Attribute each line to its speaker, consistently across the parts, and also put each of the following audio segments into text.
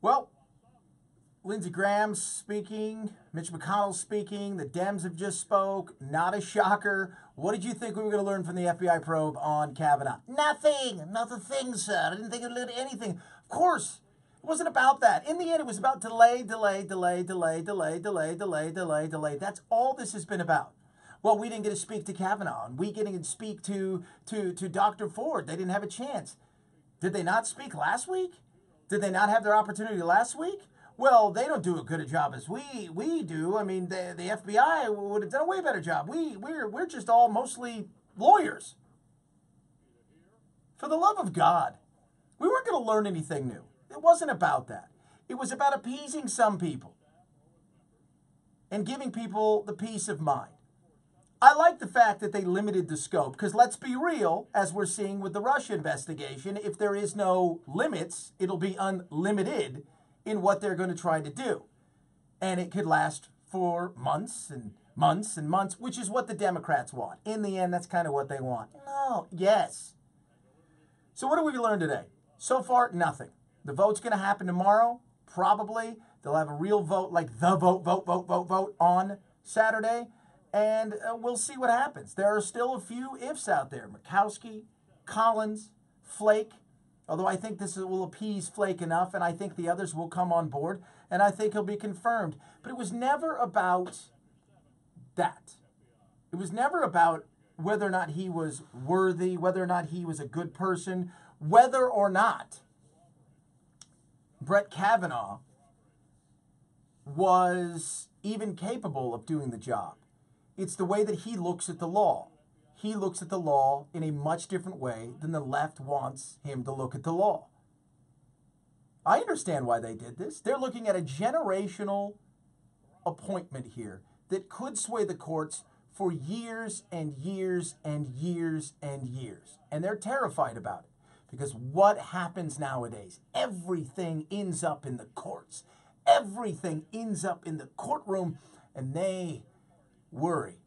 Speaker 1: Well, Lindsey Graham's speaking, Mitch McConnell's speaking, the Dems have just spoke, not a shocker. What did you think we were going to learn from the FBI probe on Kavanaugh? Nothing, not a thing, sir. I didn't think it would learn anything. Of course, it wasn't about that. In the end, it was about delay. That's all this has been about. Well, we didn't get to speak to Kavanaugh, and we didn't speak to Dr. Ford. They didn't have a chance. Did they not speak last week? Did they not have their opportunity last week? Well, they don't do as good a job as we do. I mean, the FBI would have done a way better job. We're just all mostly lawyers. For the love of God, we weren't going to learn anything new. It wasn't about that. It was about appeasing some people and giving people the peace of mind. I like the fact that they limited the scope, because let's be real, as we're seeing with the Russia investigation, if there is no limits, it'll be unlimited in what they're going to try to do. And it could last for months and months and months, which is what the Democrats want. In the end, that's kind of what they want. No, yes. So what did we learn today? So far, nothing. The vote's going to happen tomorrow, probably. They'll have a real vote, like the vote on Saturday. And we'll see what happens. There are still a few ifs out there. Murkowski, Collins, Flake. Although I think this will appease Flake enough, and I think the others will come on board, and I think he'll be confirmed. But it was never about that. It was never about whether or not he was worthy, whether or not he was a good person, whether or not Brett Kavanaugh was even capable of doing the job. It's the way that he looks at the law. He looks at the law in a much different way than the left wants him to look at the law. I understand why they did this. They're looking at a generational appointment here that could sway the courts for years and years and years and years. And they're terrified about it, because what happens nowadays? Everything ends up in the courts. Everything ends up in the courtroom, and they worry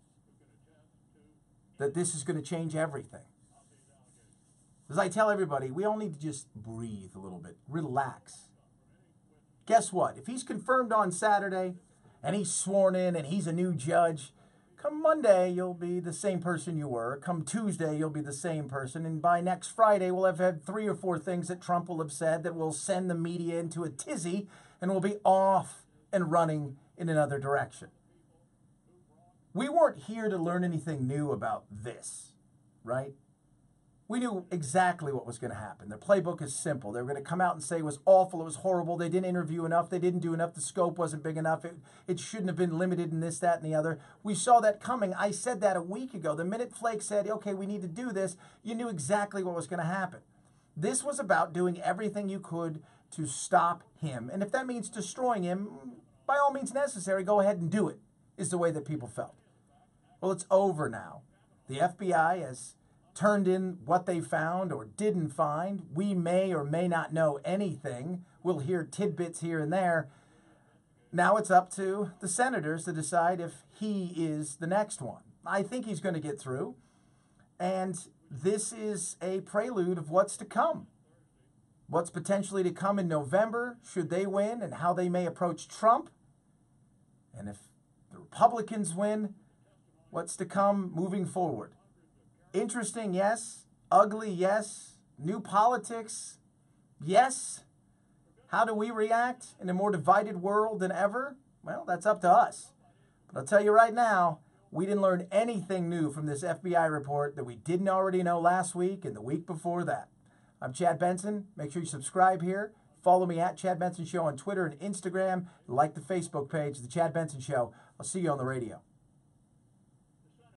Speaker 1: that this is going to change everything. As I tell everybody, we all need to just breathe a little bit, relax. Guess what? If he's confirmed on Saturday and he's sworn in and he's a new judge, come Monday, you'll be the same person you were. Come Tuesday, you'll be the same person. And by next Friday, we'll have had 3 or 4 things that Trump will have said that will send the media into a tizzy, and we'll be off and running in another direction. We weren't here to learn anything new about this, right? We knew exactly what was going to happen. Their playbook is simple. They were going to come out and say it was awful, it was horrible, they didn't interview enough, they didn't do enough, the scope wasn't big enough, it shouldn't have been limited in this, that, and the other. We saw that coming. I said that a week ago. The minute Flake said, okay, we need to do this, you knew exactly what was going to happen. This was about doing everything you could to stop him. And if that means destroying him, by all means necessary, go ahead and do it, is the way that people felt. Well, it's over now. The FBI has turned in what they found or didn't find. We may or may not know anything. We'll hear tidbits here and there. Now it's up to the senators to decide if he is the next one. I think he's going to get through. And this is a prelude of what's to come. What's potentially to come in November, should they win, and how they may approach Trump. And if the Republicans win, what's to come moving forward. Interesting, yes. Ugly, yes. New politics, yes. How do we react in a more divided world than ever? Well, that's up to us. But I'll tell you right now, we didn't learn anything new from this FBI report that we didn't already know last week and the week before that. I'm Chad Benson. Make sure you subscribe here. Follow me at Chad Benson Show on Twitter and Instagram. Like the Facebook page, The Chad Benson Show. I'll see you on the radio.